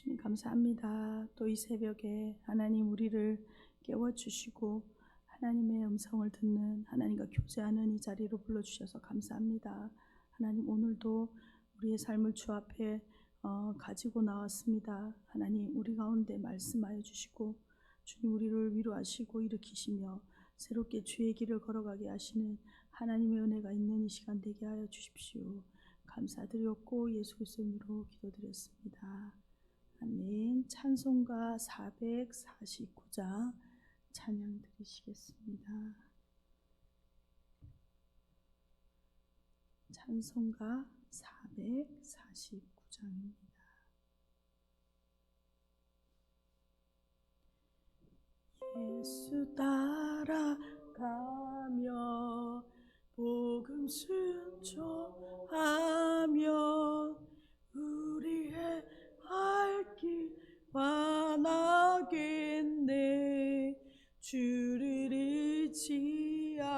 주님 감사합니다. 또 이 새벽에 하나님 우리를 깨워주시고 하나님의 음성을 듣는, 하나님과 교제하는 이 자리로 불러주셔서 감사합니다. 하나님 오늘도 우리의 삶을 주 앞에 가지고 나왔습니다. 하나님 우리 가운데 말씀하여 주시고 주님 우리를 위로하시고 일으키시며 새롭게 주의 길을 걸어가게 하시는 하나님의 은혜가 있는 이 시간 되게 하여 주십시오. 감사드렸고 예수 그리스도 이름으로 기도드렸습니다. 아멘. 찬송가 449장 찬양 드리시겠습니다. 찬송가 449장입니다. 예수 따라가며 복음 순종하며 우리의 할 길 완하겠네. 주를 의지하며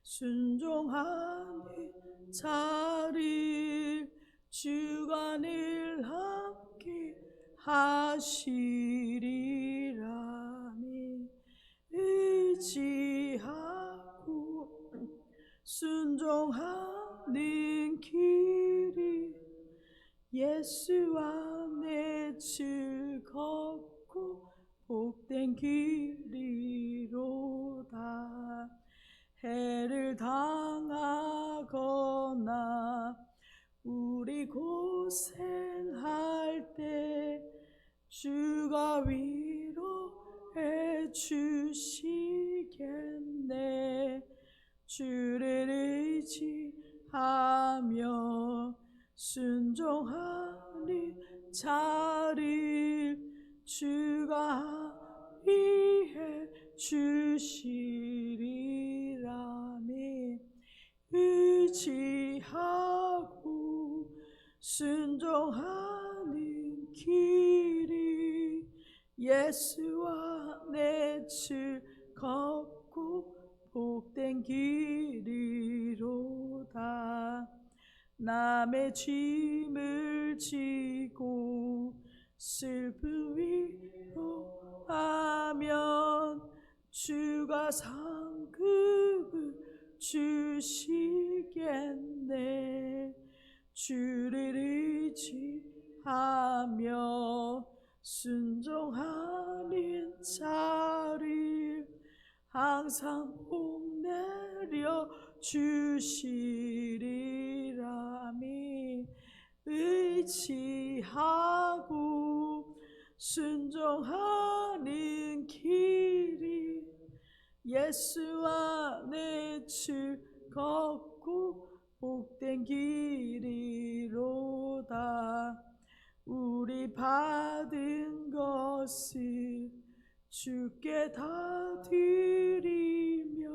순종하는 자를 주가 늘 함께 하시리라니. 의지하고 순종하는 길이 예수와 내 즐겁고 복된 길이로다. 해를 당하거나 우리 고생할 때 주가 위로해 주시겠네. 주를 의지하며 순종하는 자를 주가 위해 주시리라니. 의지하고 순종하는 길이 예수와 내 즐겁고 복된 길이로다. 남의 짐을 지고 슬픔 위로하면 주가 상급을 주시겠네. 주를 의지하며 순종하는 자를 항상 복 내려 주시리라. 아멘. 의지하고 순종하는 길이 예수 안에 즐겁고 복된 길이로다. 우리 받은 것을 주께 다 드리며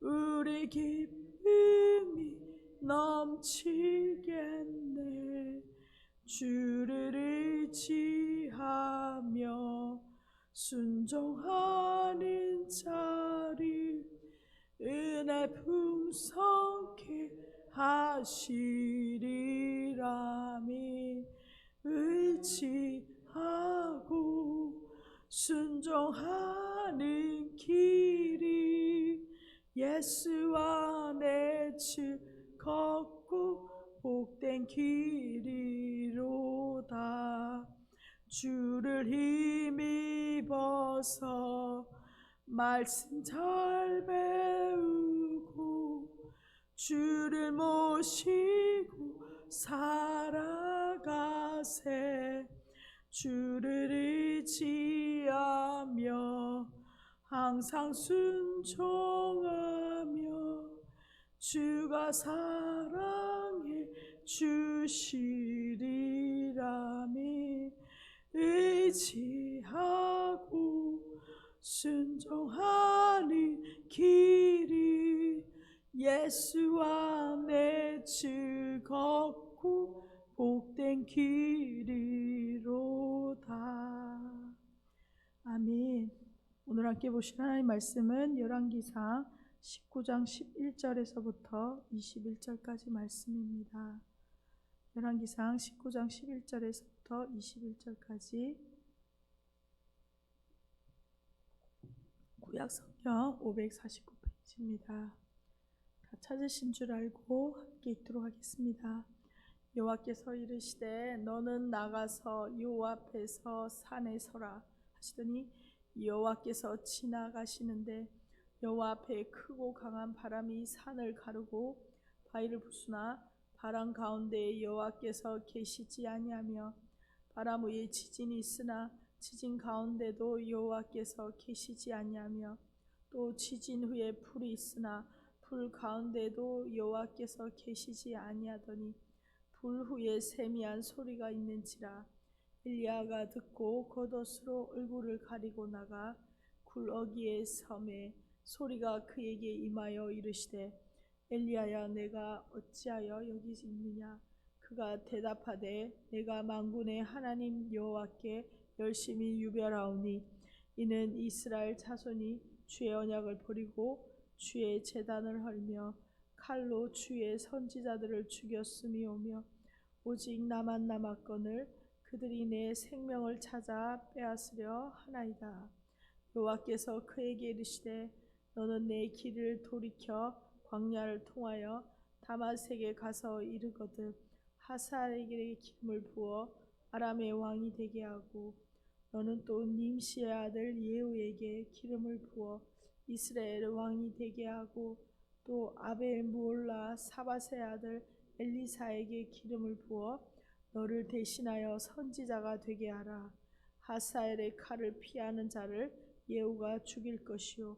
우리 기쁨이 넘치겠네. 주를 의지하며 순종하는 자를 은혜 풍성케 하시리라니. 의지하고 순종하는 길이 예수 안에 즐겁고 복된 길이로다. 주를 힘입어서 말씀 잘 배우고 주를 모시고 살아가세. 주를 의지하며 항상 순종하며 주가 사랑해 주시리라니. 의지하고 순종하는 길이 예수 안에 즐겁고 복된 길이로다. 아멘. 오늘 함께 보실 하나님 말씀은 열왕기상 19장 11절에서부터 21절까지 말씀입니다. 열왕기상 19장 11절에서부터 21절까지 구약 성경 549페이지입니다. 다 찾으신 줄 알고 함께 읽도록 하겠습니다. 여호와께서 이르시되 너는 나가서 여호와 앞에서 산에 서라 하시더니 여호와께서 지나가시는데 여호와 앞에 크고 강한 바람이 산을 가르고 바위를 부수나 바람 가운데에 여호와께서 계시지 아니하며 바람 위에 지진이 있으나 지진 가운데도 여호와께서 계시지 아니하며 또 지진 후에 불이 있으나 불 가운데도 여호와께서 계시지 아니하더니 불 후에 세미한 소리가 있는지라. 엘리야가 듣고 겉옷으로 얼굴을 가리고 나가 굴어기의 섬에 소리가 그에게 임하여 이르시되 엘리야야 내가 어찌하여 여기 있느냐. 그가 대답하되 내가 만군의 하나님 여호와께 열심히 유별하오니 이는 이스라엘 자손이 주의 언약을 버리고 주의 제단을 헐며 칼로 주의 선지자들을 죽였음이오며 오직 나만 남았거늘 그들이 내 생명을 찾아 빼앗으려 하나이다. 여호와께서 그에게 이르시되 너는 내 길을 돌이켜 광야를 통하여 다마섹에 가서 이르거든 하사엘에게 기름을 부어 아람의 왕이 되게 하고 너는 또 님시의 아들 예후에게 기름을 부어 이스라엘 왕이 되게 하고 또 아벨므올라 사밧의 아들 엘리사에게 기름을 부어 너를 대신하여 선지자가 되게 하라. 하사엘의 칼을 피하는 자를 예후가 죽일 것이요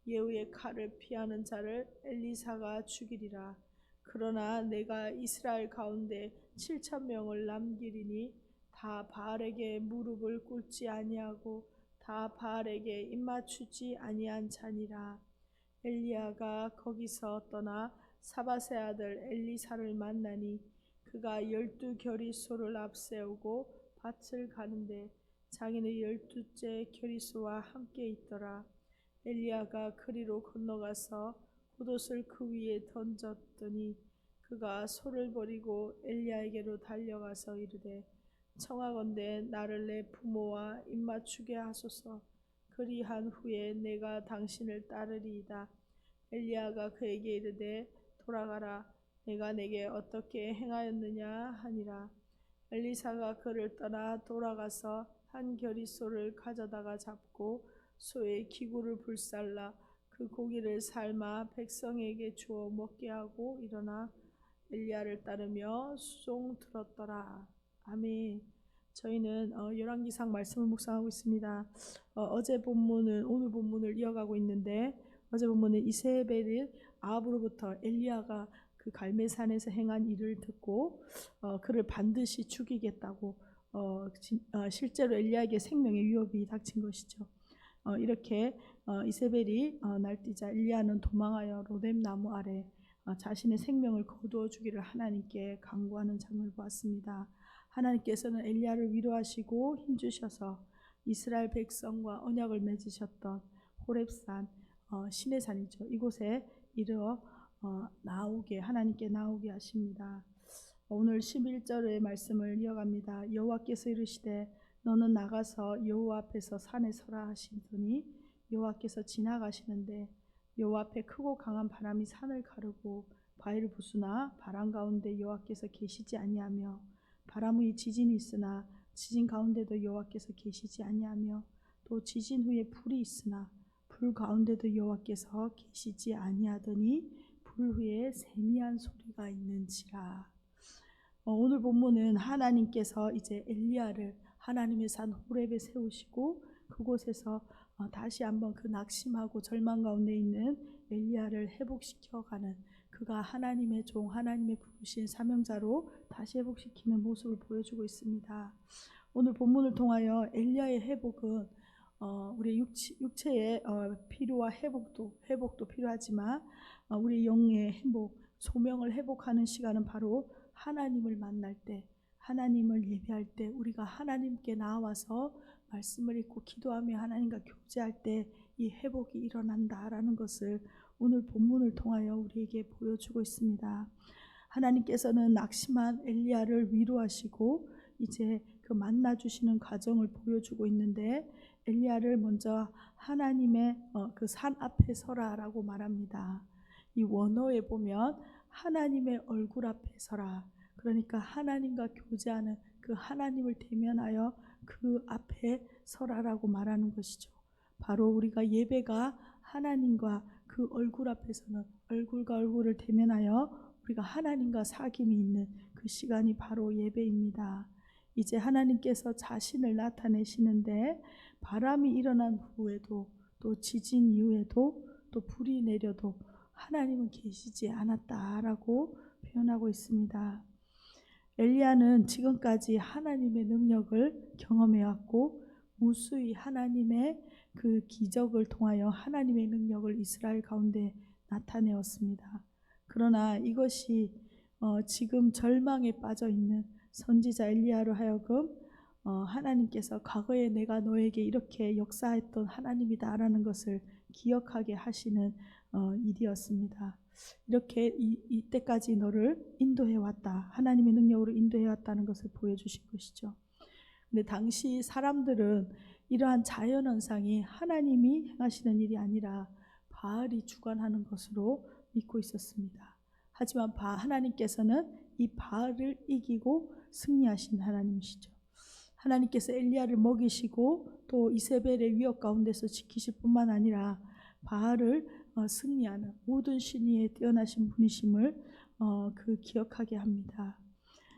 예후의 칼을 피하는 자를 엘리사가 죽이리라. 그러나 내가 이스라엘 가운데 7,000명을 남기리니 다 바알에게 무릎을 꿇지 아니하고 다 바알에게 입맞추지 아니한 자니라. 엘리야가 거기서 떠나 사밧의 아들 엘리사를 만나니 그가 12겨리소를 앞세우고 밭을 가는데 자기는 12째 겨리소와 함께 있더라. 엘리야가 그리로 건너가서 겉옷을 그 위에 던졌더니 그가 소를 버리고 엘리야에게로 달려가서 이르되 청하건대 나를 내 부모와 입맞추게 하소서. 그리한 후에 내가 당신을 따르리이다. 엘리야가 그에게 이르되 돌아가라. 내가 내게 어떻게 행하였느냐 하니라. 엘리사가 그를 떠나 돌아가서 한 겨리소를 가져다가 잡고 소의 기구를 불살라 그 고기를 삶아 백성에게 주어 먹게 하고 일어나 엘리야를 따르며 수종 들었더라. 아멘. 저희는 열왕기상 말씀을 묵상하고 있습니다. 어제 본문은 오늘 본문을 이어가고 있는데, 어제 본문은 이세벨이 아합으로부터 엘리야가 그 갈멜산에서 행한 일을 듣고 그를 반드시 죽이겠다고 실제로 엘리야에게 생명의 위협이 닥친 것이죠. 이렇게 이세벨이 날뛰자 엘리야는 도망하여 로뎀 나무 아래 자신의 생명을 거두어 주기를 하나님께 간구하는 장면을 보았습니다. 하나님께서는 엘리야를 위로하시고 힘주셔서 이스라엘 백성과 언약을 맺으셨던 호렙산, 신의 산이죠. 이곳에 이르러 하나님께 나오게 하십니다. 오늘 11절의 말씀을 이어갑니다. 여호와께서 이르시되 너는 나가서 여호와 앞에서 산에 서라 하시더니 여호와께서 지나가시는데 여호와 앞에 크고 강한 바람이 산을 가르고 바위를 부수나 바람 가운데 여호와께서 계시지 아니하며 바람 후에 지진이 있으나 지진 가운데도 여호와께서 계시지 아니하며 또 지진 후에 불이 있으나 불 가운데도 여호와께서 계시지 아니하더니 불 후에 세미한 소리가 있는지라. 오늘 본문은 하나님께서 이제 엘리야를 하나님의 산 호렙에 세우시고 그곳에서 다시 한번 그 낙심하고 절망 가운데 있는 엘리야를 회복시켜가는, 그가 하나님의 종, 하나님의 부르신 사명자로 다시 회복시키는 모습을 보여주고 있습니다. 오늘 본문을 통하여 엘리야의 회복은 우리 육체의 필요와 회복도 필요하지만 우리 영의 회복, 소명을 회복하는 시간은 바로 하나님을 만날 때, 하나님을 예배할 때, 우리가 하나님께 나와서 말씀을 읽고 기도하며 하나님과 교제할 때 이 회복이 일어난다라는 것을 오늘 본문을 통하여 우리에게 보여주고 있습니다. 하나님께서는 낙심한 엘리야를 위로하시고 이제 그 만나주시는 과정을 보여주고 있는데, 엘리야를 먼저 하나님의 그 산 앞에 서라라고 말합니다. 이 원어에 보면 하나님의 얼굴 앞에 서라, 그러니까 하나님과 교제하는 그 하나님을 대면하여 그 앞에 서라라고 말하는 것이죠. 바로 우리가 예배가 하나님과 그 얼굴 앞에서는 얼굴과 얼굴을 대면하여 우리가 하나님과 사귐이 있는 그 시간이 바로 예배입니다. 이제 하나님께서 자신을 나타내시는데 바람이 일어난 후에도 또 지진 이후에도 또 불이 내려도 하나님은 계시지 않았다라고 표현하고 있습니다. 엘리야는 지금까지 하나님의 능력을 경험해왔고 무수히 하나님의 그 기적을 통하여 하나님의 능력을 이스라엘 가운데 나타내었습니다. 그러나 이것이 지금 절망에 빠져 있는 선지자 엘리야로 하여금 하나님께서 과거에 내가 너에게 이렇게 역사했던 하나님이다라는 것을 기억하게 하시는 일이었습니다. 이렇게 이때까지 너를 인도해왔다, 하나님의 능력으로 인도해왔다는 것을 보여주신 것이죠. 근데 당시 사람들은 이러한 자연현상이 하나님이 행하시는 일이 아니라 바알이 주관하는 것으로 믿고 있었습니다. 하지만 하나님께서는 이 바알을 이기고 승리하신 하나님이시죠. 하나님께서 엘리야를 먹이시고 또 이세벨의 위협 가운데서 지키실 뿐만 아니라 바알을 승리하는 모든 신위에 뛰어나신 분이심을 기억하게 합니다.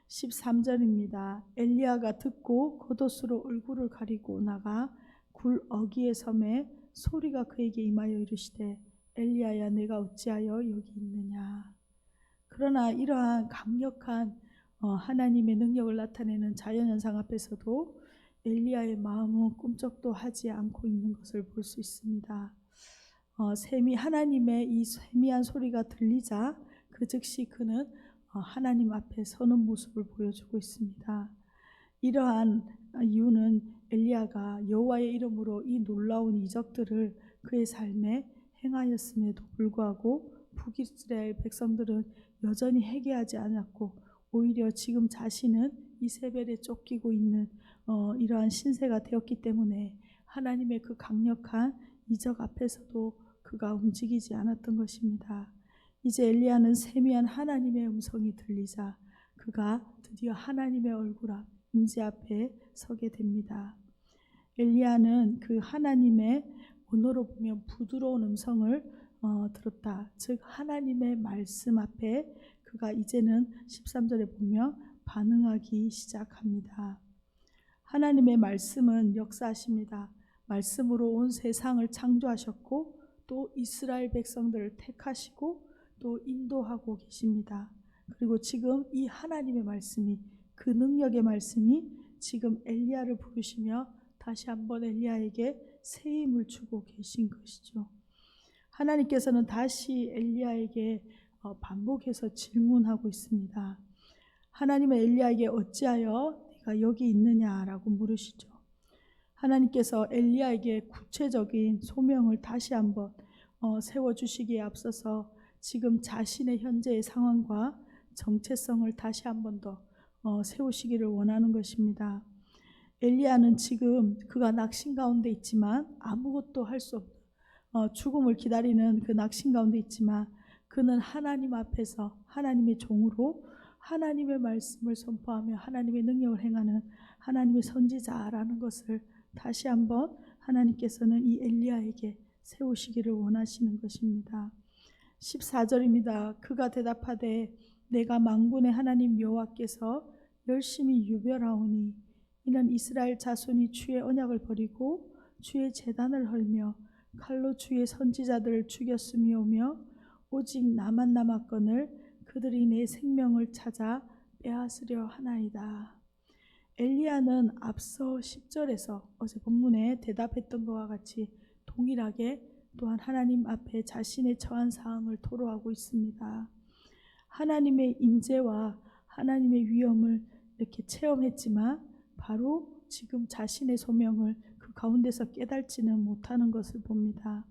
13절입니다. 엘리야가 듣고 겉옷으로 얼굴을 가리고 나가 굴 어귀에 섬에 소리가 그에게 임하여 이르시되 엘리야야 내가 어찌하여 여기 있느냐. 그러나 이러한 강력한 하나님의 능력을 나타내는 자연현상 앞에서도 엘리야의 마음은 꿈쩍도 하지 않고 있는 것을 볼 수 있습니다. 하나님의 이 세미한 소리가 들리자 그 즉시 그는 하나님 앞에 서는 모습을 보여주고 있습니다. 이러한 이유는 엘리야가 여호와의 이름으로 이 놀라운 이적들을 그의 삶에 행하였음에도 불구하고 북이스라엘 백성들은 여전히 회개하지 않았고 오히려 지금 자신은 이세벨에 쫓기고 있는 이러한 신세가 되었기 때문에 하나님의 그 강력한 이적 앞에서도 그가 움직이지 않았던 것입니다. 이제 엘리야는 세미한 하나님의 음성이 들리자 그가 드디어 하나님의 얼굴 앞 임재 앞에 서게 됩니다. 엘리야는 그 하나님의 언어로 보면 부드러운 음성을 들었다. 즉 하나님의 말씀 앞에 그가 이제는 13절에 보면 반응하기 시작합니다. 하나님의 말씀은 역사하십니다. 말씀으로 온 세상을 창조하셨고 또 이스라엘 백성들을 택하시고 또 인도하고 계십니다. 그리고 지금 이 하나님의 말씀이, 그 능력의 말씀이 지금 엘리야를 부르시며 다시 한번 엘리야에게 새 힘을 주고 계신 것이죠. 하나님께서는 다시 엘리야에게 반복해서 질문하고 있습니다. 하나님은 엘리야에게 어찌하여 네가 여기 있느냐라고 물으시죠. 하나님께서 엘리야에게 구체적인 소명을 다시 한번 세워주시기에 앞서서 지금 자신의 현재의 상황과 정체성을 다시 한번 더 세우시기를 원하는 것입니다. 엘리야는 지금 그가 낙심 가운데 있지만 아무것도 할 수 없는 죽음을 기다리는 그 낙심 가운데 있지만 그는 하나님 앞에서 하나님의 종으로 하나님의 말씀을 선포하며 하나님의 능력을 행하는 하나님의 선지자라는 것을 다시 한번 하나님께서는 이 엘리야에게 세우시기를 원하시는 것입니다. 14절입니다. 그가 대답하되 내가 만군의 하나님 여호와께서 열심히 유별하오니 이는 이스라엘 자손이 주의 언약을 버리고 주의 제단을 헐며 칼로 주의 선지자들을 죽였음이오며 오직 나만 남았거늘 그들이 내 생명을 찾아 빼앗으려 하나이다. 엘리야는 앞서 10절에서 어제 본문에 대답했던 것과 같이 동일하게 또한 하나님 앞에 자신의 처한 상황을 토로하고 있습니다. 하나님의 임재와 하나님의 위엄을 이렇게 체험했지만 바로 지금 자신의 소명을 그 가운데서 깨닫지는 못하는 것을 봅니다.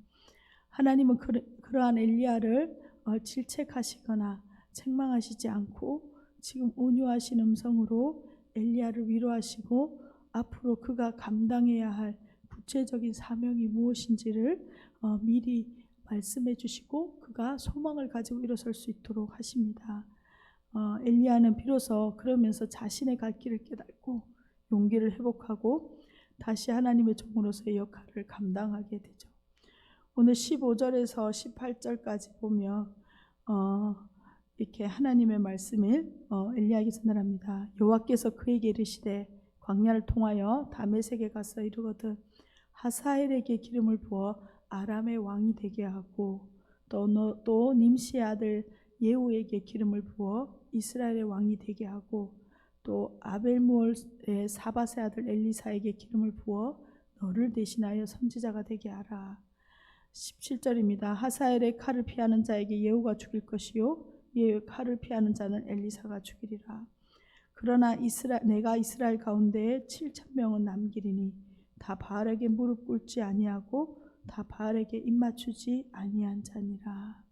하나님은 그러한 엘리야를 질책하시거나 책망하시지 않고 지금 온유하신 음성으로 엘리야를 위로하시고 앞으로 그가 감당해야 할 구체적인 사명이 무엇인지를 미리 말씀해 주시고 그가 소망을 가지고 일어설 수 있도록 하십니다. 엘리야는 비로소 그러면서 자신의 갈 길을 깨닫고 용기를 회복하고 다시 하나님의 종으로서의 역할을 감당하게 되죠. 오늘 15절에서 18절까지 보면 이렇게 하나님의 말씀을 엘리야에게 전달합니다. 여호와께서 그에게 이르시되 광야를 통하여 다메섹에 가서 이르거든 하사엘에게 기름을 부어 아람의 왕이 되게 하고 또 님시의 아들 예후에게 기름을 부어 이스라엘의 왕이 되게 하고 또 아벨무올의 사밧의 아들 엘리사에게 기름을 부어 너를 대신하여 선지자가 되게 하라. 17절입니다. 하사엘의 칼을 피하는 자에게 예후가 죽일 것이요 예후의 칼을 피하는 자는 엘리사가 죽이리라. 그러나 내가 이스라엘 가운데에 7,000명은 남기리니 다 바알에게 무릎 꿇지 아니하고 다 바알에게 입맞추지 아니한 자니라.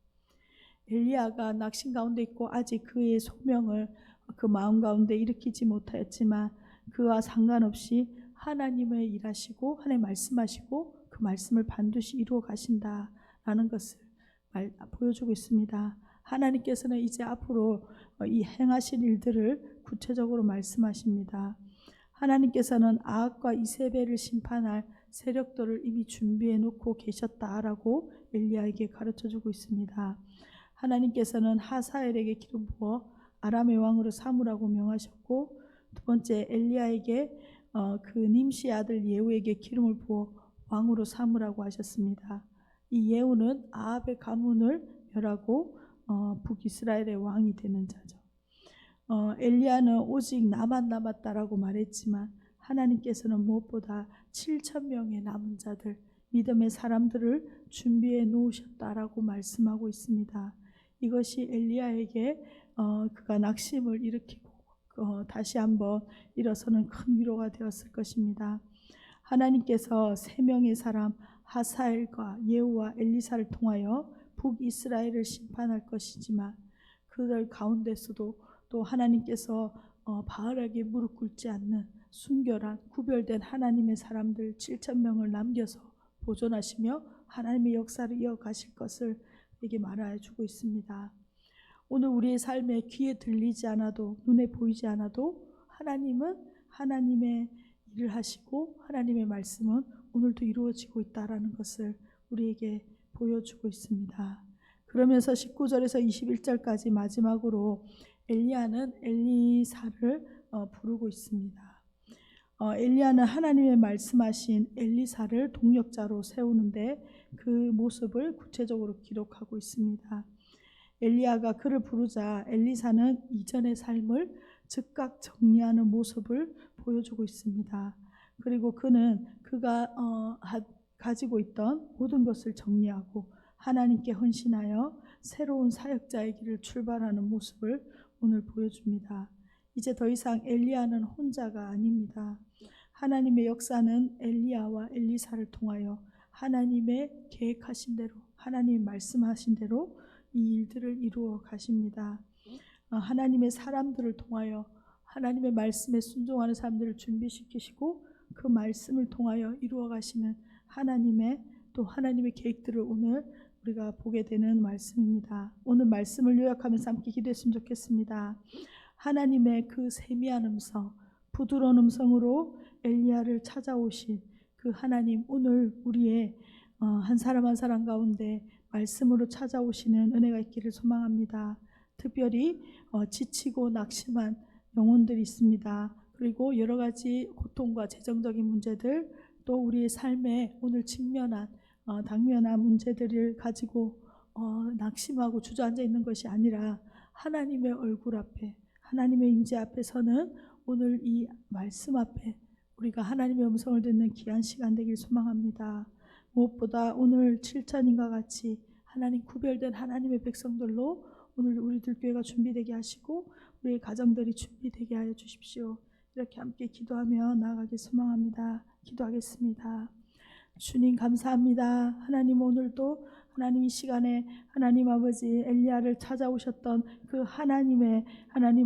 엘리야가 낙심 가운데 있고 아직 그의 소명을 그 마음 가운데 일으키지 못하였지만 그와 상관없이 하나님의 일하시고 하나님 말씀하시고 그 말씀을 반드시 이루어 가신다라는 것을 보여주고 있습니다. 하나님께서는 이제 앞으로 이 행하실 일들을 구체적으로 말씀하십니다. 하나님께서는 아합과 이세벨을 심판할 세력들을 이미 준비해 놓고 계셨다라고 엘리야에게 가르쳐주고 있습니다. 하나님께서는 하사엘에게 기름 부어 아람의 왕으로 삼으라고 명하셨고 두 번째 엘리야에게 그 님시 아들 예후에게 기름을 부어 왕으로 삼으라고 하셨습니다. 이 예후는 아합의 가문을 멸하고 북이스라엘의 왕이 되는 자죠. 엘리야는 오직 나만 남았다라고 말했지만 하나님께서는 무엇보다 7,000명의 남은 자들, 믿음의 사람들을 준비해 놓으셨다라고 말씀하고 있습니다. 이것이 엘리야에게 그가 낙심을 일으키고 다시 한번 일어서는 큰 위로가 되었을 것입니다. 하나님께서 3명의 사람 하사엘과 예후와 엘리사를 통하여 북이스라엘을 심판할 것이지만 그들 가운데서도 또 하나님께서 바알에게 무릎 꿇지 않는 순결한 구별된 하나님의 사람들 7,000명을 남겨서 보존하시며 하나님의 역사를 이어가실 것을 에게 말하여 주고 있습니다. 오늘 우리의 삶에 귀에 들리지 않아도 눈에 보이지 않아도 하나님은 하나님의 일을 하시고 하나님의 말씀은 오늘도 이루어지고 있다라는 것을 우리에게 보여주고 있습니다. 그러면서 19절에서 21절까지 마지막으로 엘리야는 엘리사를 부르고 있습니다. 엘리야는 하나님의 말씀하신 엘리사를 동력자로 세우는데 그 모습을 구체적으로 기록하고 있습니다. 엘리야가 그를 부르자 엘리사는 이전의 삶을 즉각 정리하는 모습을 보여주고 있습니다. 그리고 그가 가지고 있던 모든 것을 정리하고 하나님께 헌신하여 새로운 사역자의 길을 출발하는 모습을 오늘 보여줍니다. 이제 더 이상 엘리야는 혼자가 아닙니다. 하나님의 역사는 엘리야와 엘리사를 통하여 하나님의 계획하신 대로, 하나님이 말씀하신 대로 이 일들을 이루어 가십니다. 하나님의 사람들을 통하여 하나님의 말씀에 순종하는 사람들을 준비시키시고 그 말씀을 통하여 이루어 가시는 하나님의 계획들을 오늘 우리가 보게 되는 말씀입니다. 오늘 말씀을 요약하면서 함께 기도했으면 좋겠습니다. 하나님의 그 세미한 음성, 부드러운 음성으로 엘리야를 찾아오신 그 하나님, 오늘 우리의 한 사람 한 사람 가운데 말씀으로 찾아오시는 은혜가 있기를 소망합니다. 특별히 지치고 낙심한 영혼들이 있습니다. 그리고 여러 가지 고통과 재정적인 문제들, 또 우리의 삶에 오늘 당면한 문제들을 가지고 낙심하고 주저앉아 있는 것이 아니라 하나님의 얼굴 앞에, 하나님의 임재 앞에서는 오늘 이 말씀 앞에 우리가 하나님의 음성을 듣는 귀한 시간 되길 소망합니다. 무엇보다 오늘 7천인과 같이 하나님 구별된 하나님의 백성들로 오늘 우리들 교회가 준비되게 하시고 우리의 가정들이 준비되게 하여 주십시오. 이렇게 함께 기도하며 나아가길 소망합니다. 기도하겠습니다. 주님 감사합니다. 하나님, 오늘도 하나님 이 시간에 하나님 아버지 엘리야를 찾아오셨던 그 하나님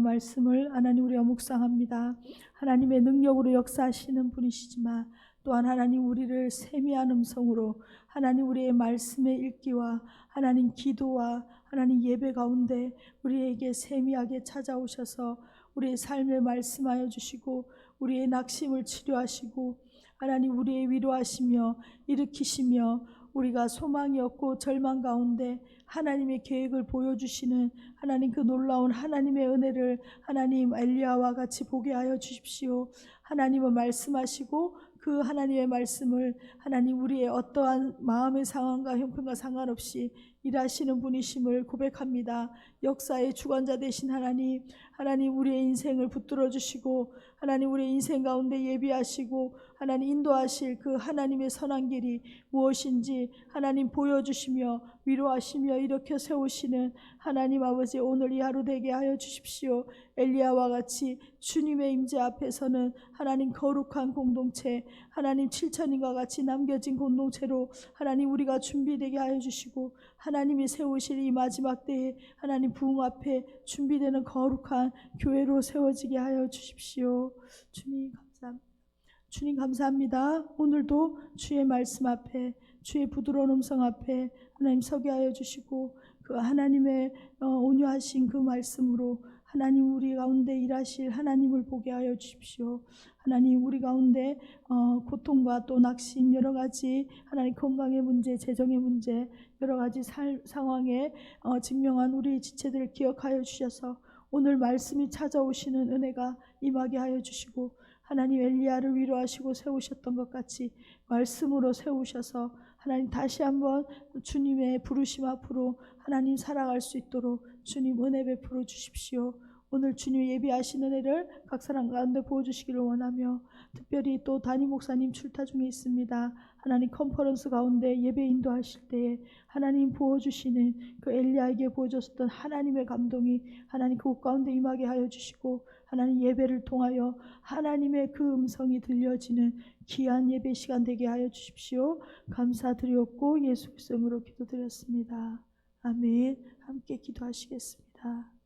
말씀을 하나님 우리가 묵상합니다. 하나님의 능력으로 역사하시는 분이시지만 또한 하나님 우리를 세미한 음성으로 하나님 우리의 말씀의 읽기와 하나님 기도와 하나님 예배 가운데 우리에게 세미하게 찾아오셔서 우리의 삶에 말씀하여 주시고 우리의 낙심을 치료하시고 하나님 우리의 위로하시며 일으키시며 우리가 소망이 없고 절망 가운데 하나님의 계획을 보여주시는 하나님 그 놀라운 하나님의 은혜를 하나님 엘리야와 같이 보게 하여 주십시오. 하나님은 말씀하시고 그 하나님의 말씀을 하나님 우리의 어떠한 마음의 상황과 형편과 상관없이 일하시는 분이심을 고백합니다. 역사의 주관자 되신 하나님 우리의 인생을 붙들어 주시고 하나님 우리의 인생 가운데 예비하시고 하나님 인도하실 그 하나님의 선한 길이 무엇인지 하나님 보여주시며 위로하시며 일으켜 세우시는 하나님 아버지, 오늘 이 하루 되게 하여 주십시오. 엘리야와 같이 주님의 임재 앞에서는 하나님 거룩한 공동체, 하나님 7천인과 같이 남겨진 공동체로 하나님 우리가 준비되게 하여 주시고 하나님이 세우실 이 마지막 때에 하나님 부흥 앞에 준비되는 거룩한 교회로 세워지게 하여 주십시오. 주님 감사합니다. 오늘도 주의 말씀 앞에, 주의 부드러운 음성 앞에 하나님 서게 하여 주시고 그 하나님의 온유하신 그 말씀으로 하나님 우리 가운데 일하실 하나님을 보게 하여 주십시오. 하나님 우리 가운데 고통과 또 낙심, 여러 가지 하나님 건강의 문제, 재정의 문제, 여러 가지 상황에 직면한 우리의 지체들을 기억하여 주셔서 오늘 말씀이 찾아오시는 은혜가 임하게 하여 주시고 하나님 엘리야를 위로하시고 세우셨던 것 같이 말씀으로 세우셔서 하나님 다시 한번 주님의 부르심 앞으로 하나님 살아갈 수 있도록 주님 은혜 베풀어 주십시오. 오늘 주님 예비하신 은혜를 각 사람 가운데 부어주시기를 원하며 특별히 또 담임 목사님 출타 중에 있습니다. 하나님 컨퍼런스 가운데 예배 인도하실 때에 하나님 부어주시는 그 엘리야에게 부어줬던 하나님의 감동이 하나님 그곳 가운데 임하게 하여 주시고 하나님 예배를 통하여 하나님의 그 음성이 들려지는 귀한 예배 시간 되게 하여 주십시오. 감사드렸고 예수 그리스도 이름으로 기도드렸습니다. 아멘. 함께 기도하시겠습니다.